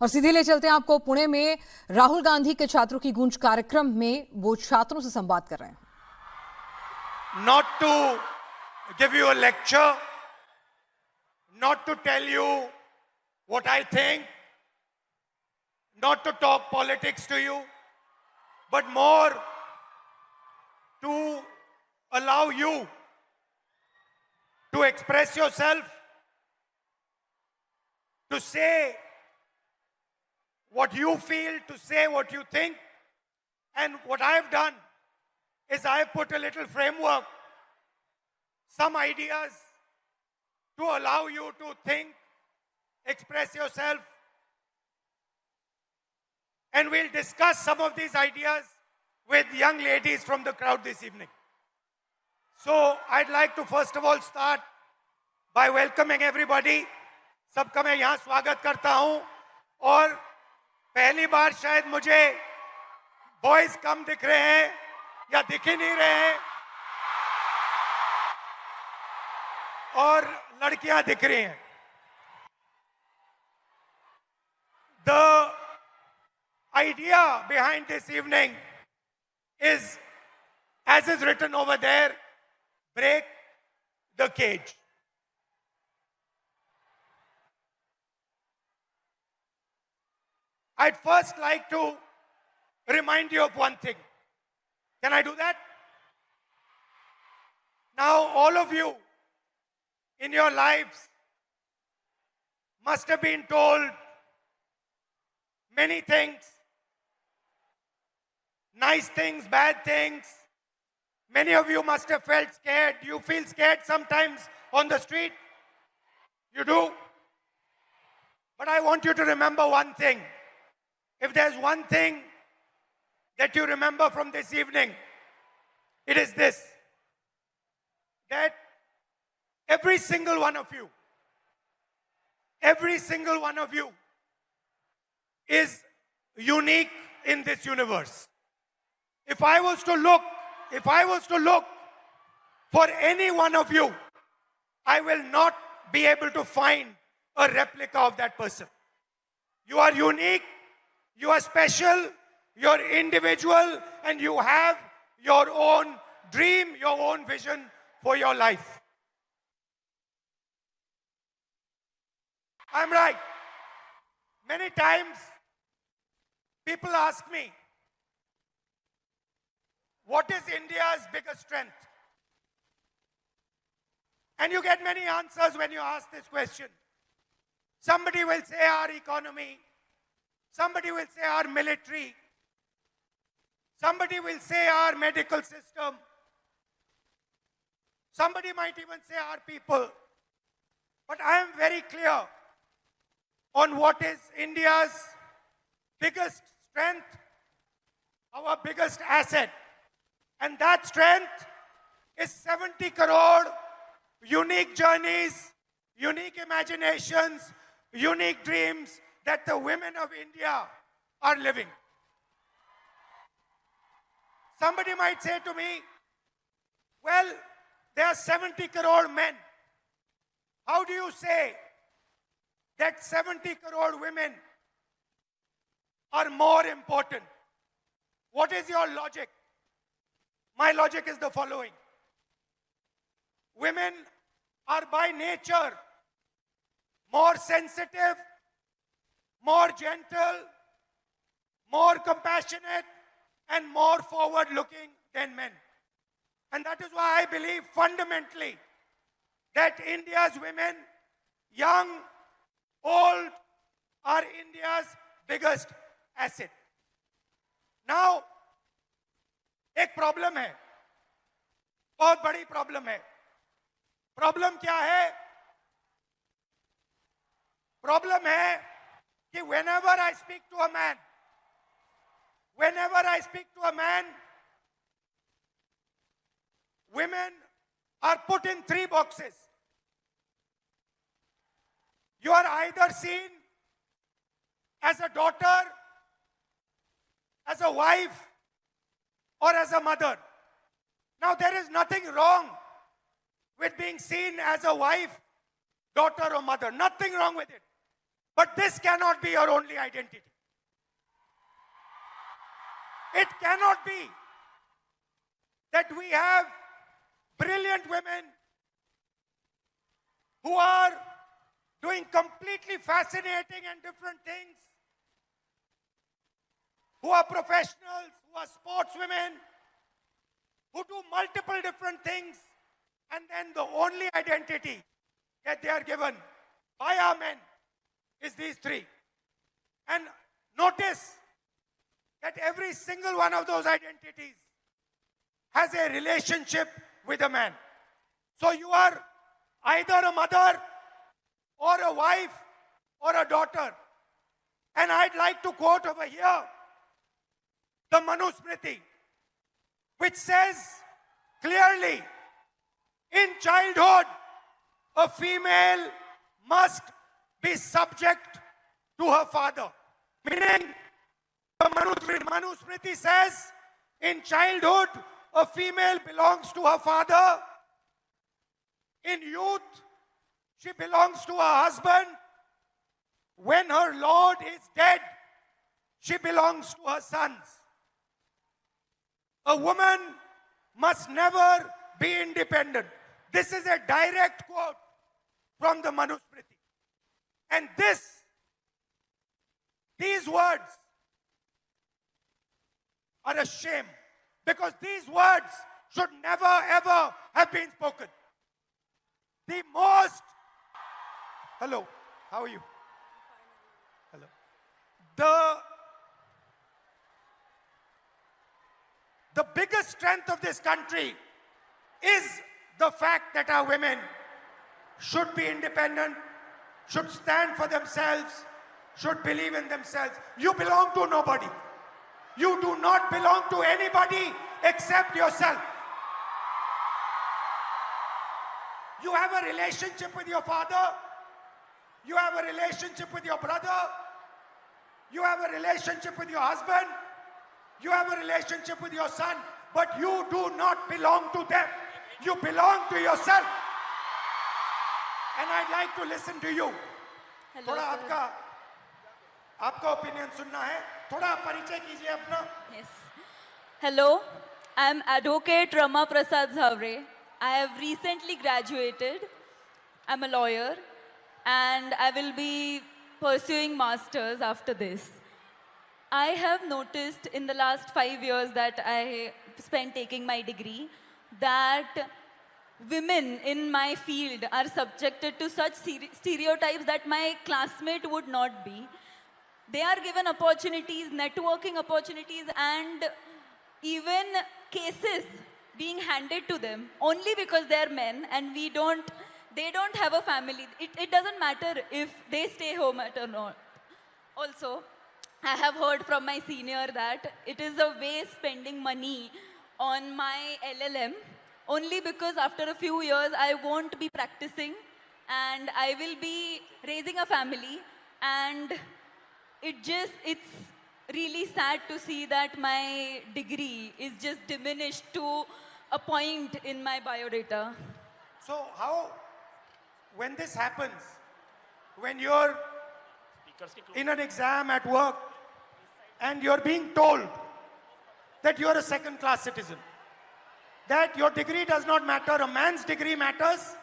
और सीधे ले चलते हैं आपको पुणे में राहुल गांधी के छात्रों की गूंज कार्यक्रम में वो छात्रों से संवाद कर रहे हैं। Not to give you a lecture, not to tell you what I think, not to talk politics to you, but more to allow you to express yourself, to say what you feel, to say what you think. And what I have done is I have put a little framework, some ideas to allow you to think, express yourself. And we'll discuss some of these ideas with young ladies from the crowd this evening. So I'd like to first of all start by welcoming everybody. सबका मैं यहाँ स्वागत करता हूँ और पहली बार शायद मुझे बॉयज कम दिख रहे हैं या दिख ही नहीं रहे हैं और लड़कियां दिख रही हैं. The idea behind this evening is, as is written over there, break the cage. I'd first like to remind you of one thing. Can I do that? Now, all of you in your lives must have been told many things, nice things, bad things. Many of you must have felt scared. You feel scared sometimes on the street. You do. But I want you to remember one thing. If there's one thing that you remember from this evening, it is this: that every single one of you is unique in this universe. If I was to look for any one of you, I will not be able to find a replica of that person. You are unique, you are special, you're individual, and you have your own dream, your own vision for your life. I'm right. Many times people ask me, what is India's biggest strength? And you get many answers when you ask this question. Somebody will say our economy. Somebody will say our military. Somebody will say our medical system. Somebody might even say our people. But I am very clear on what is India's biggest strength, our biggest asset. And that strength is 70 crore unique journeys, unique imaginations, unique dreams that the women of India are living. Somebody might say to me, well, there are 70 crore men. How do you say that 70 crore women are more important? What is your logic? My logic is the following. Women are by nature more sensitive, more gentle, more compassionate, and more forward-looking than men. And that is why I believe fundamentally that India's women, young, old, are India's biggest asset. Now, एक problem है, बहुत बड़ी problem है. Problem क्या है? Problem है कि whenever I speak to a man, women are put in three boxes. You are either seen as a daughter, as a wife, or as a mother. Now, there is nothing wrong with being seen as a wife, daughter, or mother. Nothing wrong with it. But this cannot be your only identity. It cannot be that we have brilliant women who are doing completely fascinating and different things, who are professionals, who are sportswomen, who do multiple different things, and then the only identity that they are given by our men is these three. And notice that every single one of those identities has a relationship with a man. So you are either a mother or a wife or a daughter. And I'd like to quote over here the Manusmriti, which says clearly, in childhood, a female must be subject to her father. Meaning, the Manusmriti says, in childhood, a female belongs to her father. In youth, she belongs to her husband. When her lord is dead, she belongs to her sons. A woman must never be independent. This is a direct quote from the Manusmriti. And these words are a shame, because these words should never ever have been spoken. Hello, how are you? Hello. The biggest strength of this country is the fact that our women should be independent, should stand for themselves, should believe in themselves. You belong to nobody. You do not belong to anybody except yourself. You have a relationship with your father. You have a relationship with your brother. You have a relationship with your husband. You have a relationship with your son. But you do not belong to them. You belong to yourself. And I'd like to listen to you. Hello, थोड़ा sir. आपका opinion सुनना है. थोड़ा परिचय कीजिए अपना. Yes. Hello, I'm Advocate Rama Prasad Zavre. I have recently graduated. I'm a lawyer and I will be pursuing masters after this. I have noticed in the last 5 years that I spent taking my degree that women in my field are subjected to such stereotypes that my classmate would not be. They are given opportunities, networking opportunities, and even cases being handed to them only because they are men and they don't have a family. It doesn't matter if they stay home or not. Also, I have heard from my senior that it is a waste spending money on my LLM only because after a few years I won't be practicing and I will be raising a family, and it's really sad to see that my degree is just diminished to a point in my biodata. So when this happens, when you're in an exam at work and you're being told that you're a second-class citizen, that your degree does not matter, a man's degree matters,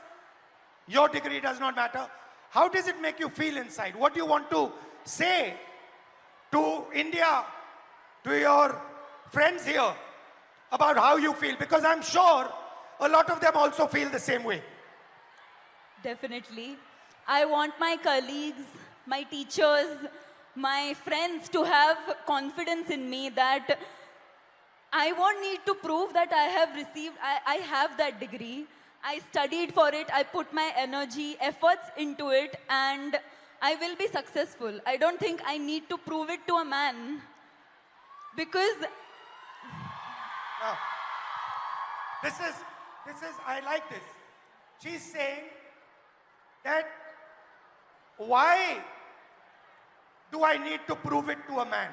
your degree does not matter, how does it make you feel inside? What do you want to say to India, to your friends here, about how you feel? Because I'm sure a lot of them also feel the same way. Definitely. I want my colleagues, my teachers, my friends to have confidence in me that I won't need to prove that I have that degree. I studied for it, I put my energy, efforts into it, and I will be successful. I don't think I need to prove it to a man. Because Now, this is, I like this. She's saying that why do I need to prove it to a man?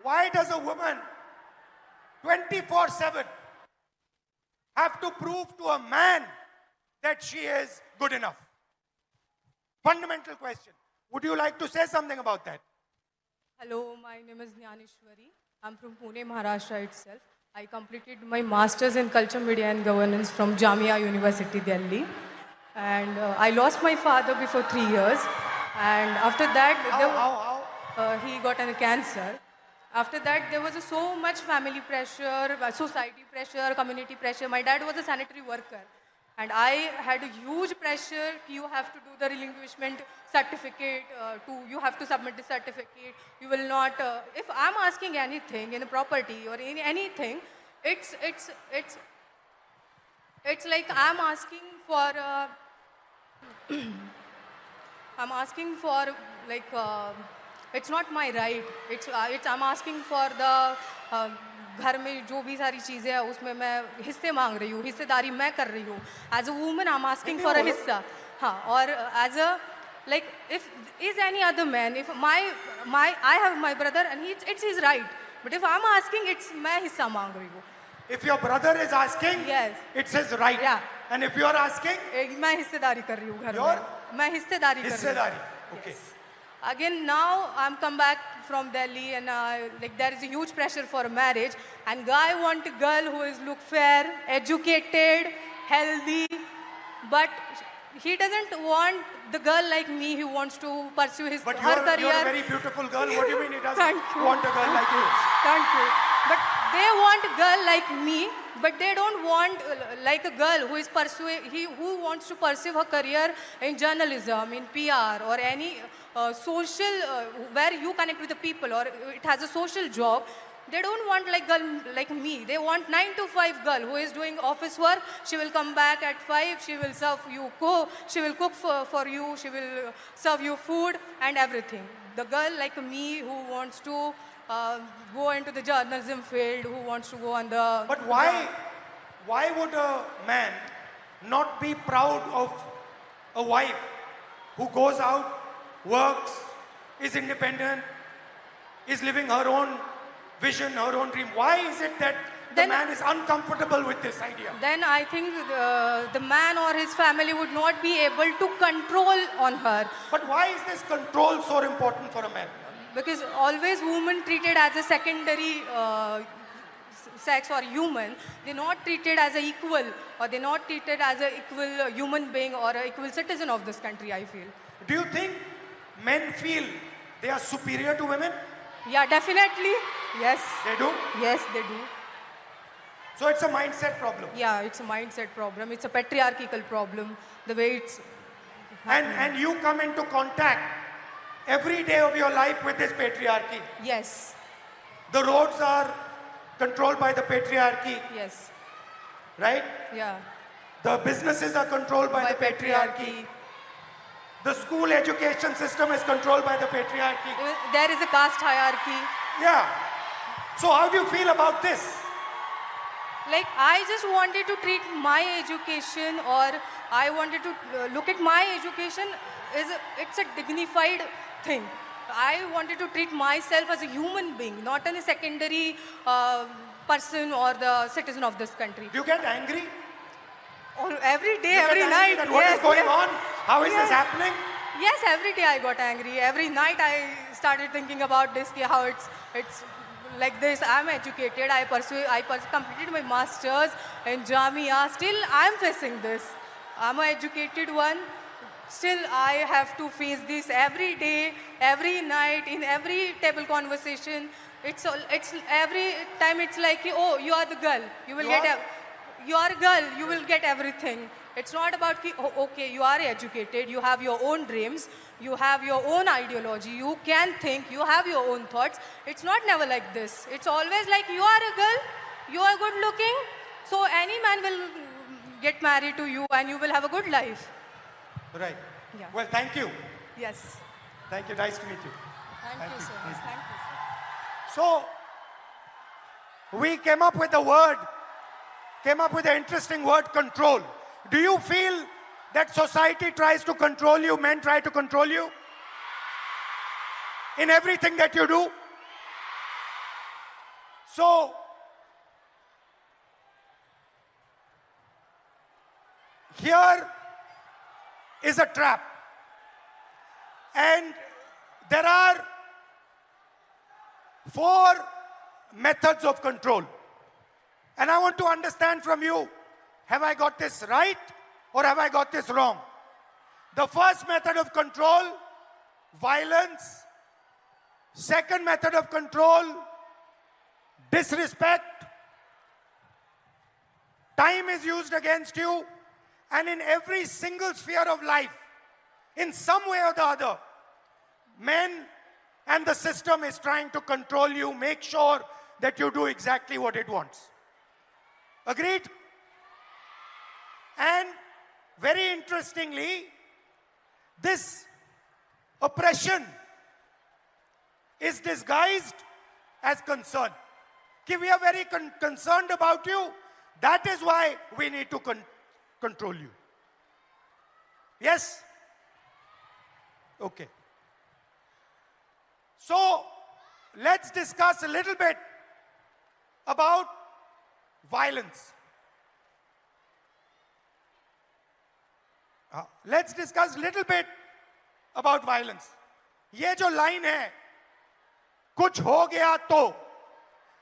Why does a woman 24/7 have to prove to a man that she is good enough? Fundamental question. Would you like to say something about that? Hello, my name is Jnaneshwari. I'm from Pune, Maharashtra itself. I completed my master's in culture, media and governance from Jamia University, Delhi. And I lost my father before 3 years. And after that, he got a cancer. After that, there was so much family pressure, society pressure, community pressure. My dad was a sanitary worker. And I had a huge pressure. You have to do the relinquishment certificate. You have to submit the certificate. You will not. If I'm asking anything in a property or in anything, it's like I'm asking for. I'm asking for like. It's not my right. It's I'm asking for the. घर में जो भी सारी चीज़ें हैं उसमें मैं हिस्से मांग रही हूँ, हिस्सेदारी मैं कर रही हूँ. As a woman I am asking for a हिस्सा. हाँ, और as a like if is any other man, if my I have my brother and it's his right, but if I am asking it's मैं हिस्सा मांग रही हूँ. If your brother is asking, Yes. it's his right. Yeah. And if you are asking, मैं हिस्सेदारी कर रही हूँ घर Your? में. मैं हिस्सेदारी कर रही हूँ. हिस्सेदारी. Okay. Again, now I'm come back from Delhi and like there is a huge pressure for marriage, and guy want a girl who is look fair, educated, healthy, but he doesn't want the girl like me who wants to pursue his But her you're career. a very beautiful girl. What do you mean he doesn't Thank you. want a girl like you? Thank you. But they want a girl like me, but they don't want like a girl who is who wants to pursue her career in journalism, in PR, or any social where you connect with the people, or it has a social job. They don't want like girl like me. They want 9 to 5 girl who is doing office work. She will come back at 5. She will serve you She will cook for you. She will serve you food and everything. The girl like me who wants to go into the journalism field, who wants to go on the. But why would a man not be proud of a wife who goes out, works, is independent, is living her own vision, her own dream? Why is it that the Then- man is uncomfortable with this idea? Then I think the man or his family would not be able to control on her, But why is this control so important for a man? because always women treated as a secondary sex or human. They're not treated as an equal, or they're not treated as an equal human being or an equal citizen of this country, I feel. Do you think men feel they are superior to women? Yeah, definitely. Yes. They do? Yes, they do. So it's a mindset problem. Yeah, it's a mindset problem. It's a patriarchal problem. The way it's. And you come into contact every day of your life with this patriarchy. Yes. The roads are controlled by the patriarchy, Yes. right? Yeah. The businesses are controlled by the patriarchy. The school education system is controlled by the patriarchy. There is a caste hierarchy. Yeah. So how do you feel about this? Like, I just wanted to treat my education, or I wanted to look at my education it's a dignified thing. I wanted to treat myself as a human being, not as a secondary person or the citizen of this country. Do you get angry? Every day, You get every angry night. that what is yes, going yes. on? How is this Yes. happening? Yes, every day I got angry. Every night I started thinking about this, how it's like this. I'm educated. I completed my masters in Jamia. Still, I'm facing this. I'm an educated one. Still, I have to face this every day, every night, in every table conversation. It's every time. It's like, oh, you are the girl. You will you are a girl. You will get everything. It's not about, oh, okay, you are educated, you have your own dreams, you have your own ideology, you can think, you have your own thoughts. It's not never like this. It's always like, you are a girl, you are good looking, so any man will get married to you and you will have a good life. Right. Yeah. Well, thank you. Yes. Thank you. Nice to meet you. Thank you so much. Thank you, sir. So, we came up with an interesting word, control. Do you feel that society tries to control you, men try to control you in everything that you do? So, here is a trap. And there are 4 methods of control. And I want to understand from you, have I got this right or have I got this wrong? The first method of control, violence. Second method of control, disrespect. Time is used against you, and in every single sphere of life, in some way or the other, men and the system is trying to control you, make sure that you do exactly what it wants. Agreed? And very interestingly, this oppression is disguised as concern. Ki we are very concerned about you. That is why we need to control you. Yes? Okay. So, let's discuss a little bit about violence. Let's discuss a little bit about violence. ये जो line है, कुछ हो गया तो,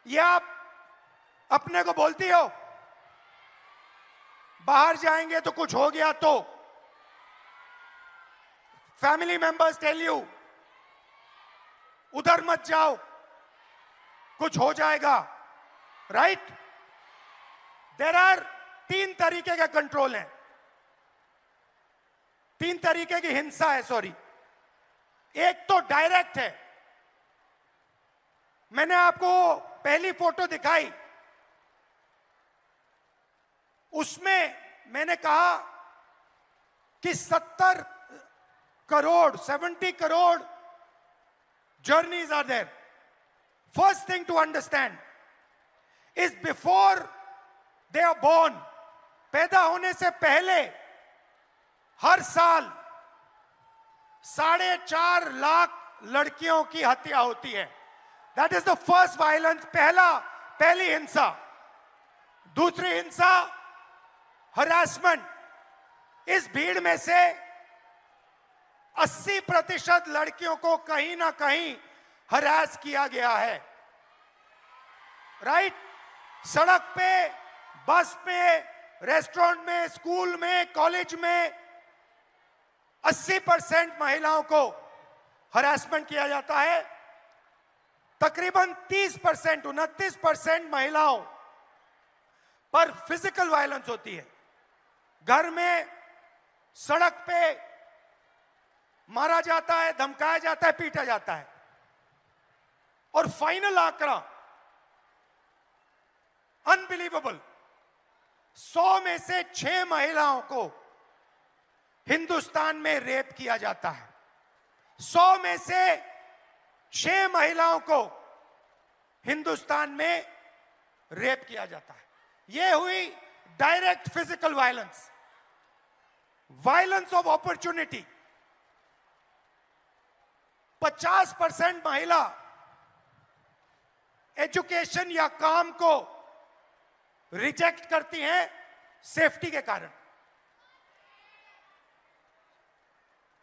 ये आप अपने को बोलती हो? बाहर जाएंगे तो कुछ हो गया तो? फैमिली मेंबर्स टेल यू, उधर मत जाओ, कुछ हो जाएगा, राइट? देयर आर 3 तरीके के कंट्रोल हैं, 3 तरीके की हिंसा है, सॉरी। एक तो डायरेक्ट है। मैंने आपको पहली फोटो दिखाई, उसमें मैंने कहा कि 70 crore journeys are there. First thing to understand is before they are born, पैदा होने से पहले हर साल 4.5 लाख लड़कियों की हत्या होती है। That is the first violence, पहली हिंसा। दूसरी हिंसा, हरासमेंट। इस भीड़ में से 80% लड़कियों को कहीं ना कहीं हरास किया गया है, राइट? सड़क पे, बस में, रेस्टोरेंट में, स्कूल में, कॉलेज में 80% महिलाओं को हरासमेंट किया जाता है। तकरीबन 30%, 29% महिलाओं पर फिजिकल वायलेंस होती है। घर में, सड़क पे मारा जाता है, धमकाया जाता है, पीटा जाता है। और फाइनल आंकड़ा अनबिलीवेबल, 100 में से 6 महिलाओं को हिंदुस्तान में रेप किया जाता है। 100 में से 6 महिलाओं को हिंदुस्तान में रेप किया जाता है। यह हुई direct physical violence. Violence of opportunity, 50% महिला एजुकेशन या काम को रिजेक्ट करती हैं सेफ्टी के कारण।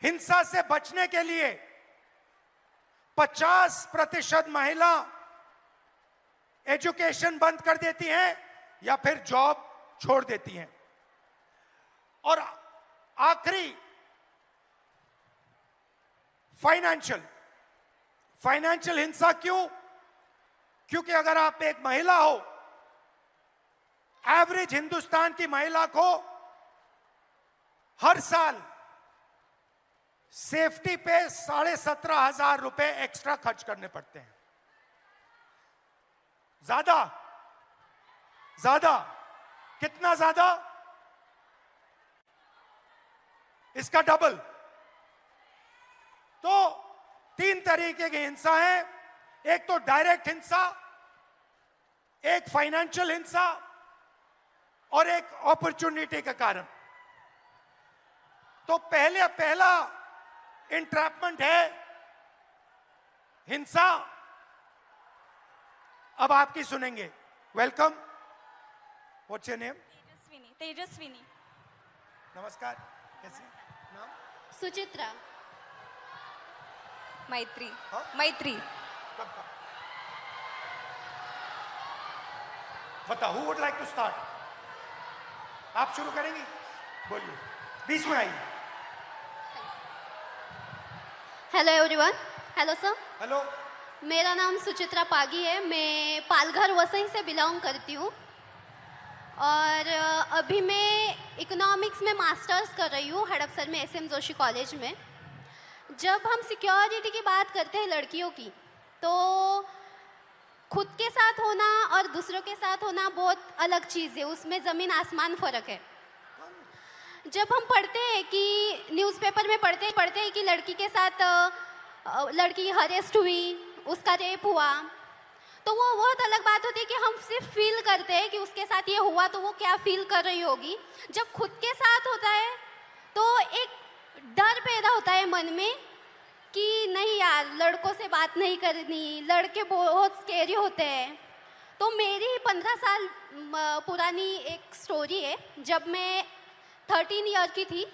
हिंसा से बचने के लिए 50% महिला एजुकेशन बंद कर देती हैं या फिर जॉब छोड़ देती हैं। और आखिरी फाइनेंशियल हिंसा। क्यों? क्योंकि अगर आप एक महिला हो, एवरेज हिंदुस्तान की महिला को हर साल सेफ्टी पे 17,500 रुपए एक्स्ट्रा खर्च करने पड़ते हैं। ज्यादा कितना ज्यादा? इसका डबल। तो 3 तरीके की हिंसा है। एक तो डायरेक्ट हिंसा, एक फाइनेंशियल हिंसा और एक अपॉर्चुनिटी के कारण। तो पहला इंट्रैपमेंट है हिंसा। अब आपकी सुनेंगे। Welcome. What's your name? Tejaswini. नमस्कार। कैसे नाम? सुचित्रा। मैत्री हाँ? मैत्री कब कब? बताओ, who would like to start? आप शुरू करेंगी? बोलिए, बीच में आइए। Hello everyone. Hello sir, hello. मेरा नाम सुचित्रा पागी है। मैं पालघर वसई से बिलोंग करती हूँ और अभी मैं इकोनॉमिक्स में मास्टर्स कर रही हूँ हड़पसर में SM जोशी कॉलेज में। जब हम सिक्योरिटी की बात करते हैं लड़कियों की, तो खुद के साथ होना और दूसरों के साथ होना बहुत अलग चीज़ है, उसमें ज़मीन आसमान फ़र्क है। जब हम पढ़ते हैं कि न्यूज़पेपर में पढ़ते हैं कि लड़की के साथ लड़की हरेस्ट हुई, उसका रेप हुआ, तो वो बहुत अलग बात होती है कि हम सिर्फ फील करते हैं कि उसके साथ ये हुआ तो वो क्या फील कर रही होगी। जब खुद के साथ होता है तो एक डर पैदा होता है मन में कि नहीं यार, लड़कों से बात नहीं करनी, लड़के बहुत स्केरी होते हैं। तो मेरी 15 साल पुरानी एक स्टोरी है। जब मैं 13 ईयर की थी,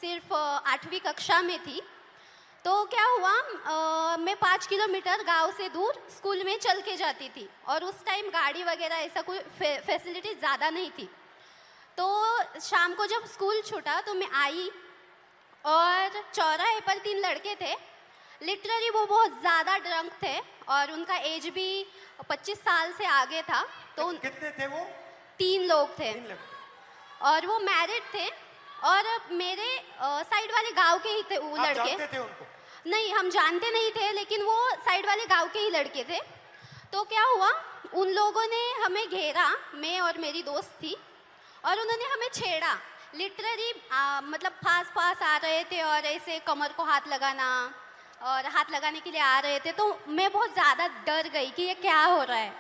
सिर्फ 8वीं कक्षा में थी, तो क्या हुआ, मैं 5 किलोमीटर गांव से दूर स्कूल में चल के जाती थी और उस टाइम गाड़ी वगैरह ऐसा कोई फैसिलिटी ज़्यादा नहीं थी। तो शाम को जब स्कूल छूटा तो मैं आई और चौराहे पर 3 लड़के थे। लिटरली वो बहुत ज़्यादा ड्रंक थे और उनका एज भी 25 साल से आगे था। तो कितने थे वो? 3 लोग थे 3 लड़के। और वो मैरिड थे और मेरे साइड वाले गांव के ही थे वो आप लड़के। जानते थे उनको? नहीं, हम जानते नहीं थे, लेकिन वो साइड वाले गांव के ही लड़के थे। तो क्या हुआ, उन लोगों ने हमें घेरा, मैं और मेरी दोस्त थी, और उन्होंने हमें छेड़ा। लिटरली मतलब पास आ रहे थे और ऐसे कमर को हाथ लगाना और हाथ लगाने के लिए आ रहे थे। तो मैं बहुत ज़्यादा डर गई कि ये क्या हो रहा है।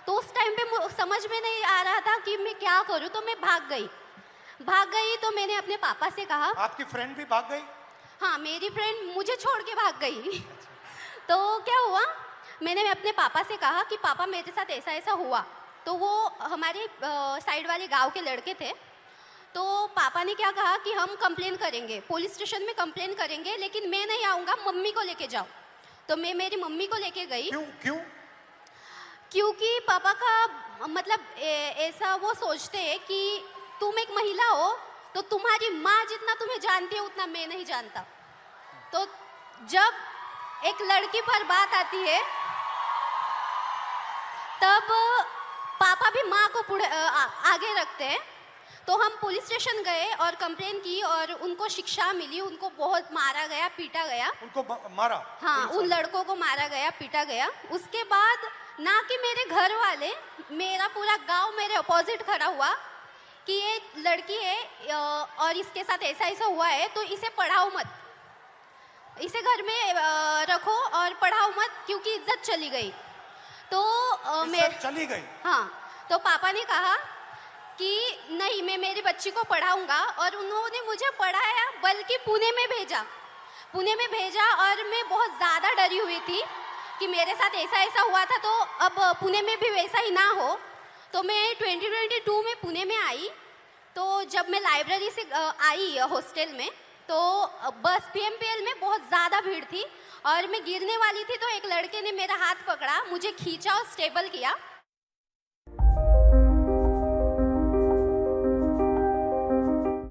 तो उस टाइम पे समझ में नहीं आ रहा था कि मैं क्या करूँ, तो मैं भाग गई। तो मैंने अपने पापा से कहा। आपकी फ्रेंड भी भाग गई? हाँ, मेरी फ्रेंड मुझे छोड़ के भाग गई। तो क्या हुआ, मैंने अपने पापा से कहा कि पापा मेरे साथ ऐसा ऐसा हुआ। तो वो हमारे साइड वाले गांव के लड़के थे। तो पापा ने क्या कहा कि हम कंप्लेन करेंगे, पुलिस स्टेशन में कंप्लेन करेंगे, लेकिन मैं नहीं आऊँगा, मम्मी को लेके जाओ। तो मैं मेरी मम्मी को लेके गई। क्यों? क्योंकि पापा का मतलब ऐसा वो सोचते हैं कि तुम एक महिला हो तो तुम्हारी माँ जितना तुम्हें जानती है उतना मैं नहीं जानता। तो जब एक लड़की पर बात आती है तब पापा भी माँ को आगे रखते हैं। तो हम पुलिस स्टेशन गए और कंप्लेन की और उनको शिक्षा मिली। उनको बहुत मारा गया, पीटा गया। उनको मारा? हाँ, उन लड़कों को मारा गया, पीटा गया। उसके बाद ना कि मेरे घर वाले, मेरा पूरा गांव मेरे अपोजिट खड़ा हुआ कि ये लड़की है और इसके साथ ऐसा ऐसा हुआ है, तो इसे पढ़ाओ मत, इसे घर में रखो और पढ़ाओ मत, क्योंकि इज्जत चली गई। तो इज्जत चली गई? हाँ। तो पापा ने कहा कि नहीं, मैं मेरी बच्ची को पढ़ाऊंगा, और उन्होंने मुझे पढ़ाया, बल्कि पुणे में भेजा। और मैं बहुत ज़्यादा डरी हुई थी कि मेरे साथ ऐसा ऐसा हुआ था, तो अब पुणे में भी वैसा ही ना हो। तो मैं 2022 में पुणे में आई। तो जब मैं लाइब्रेरी से आई हॉस्टल में, तो बस PMPL में बहुत ज़्यादा भीड़ थी और मैं गिरने वाली थी। तो एक लड़के ने मेरा हाथ पकड़ा, मुझे खींचा और स्टेबल किया।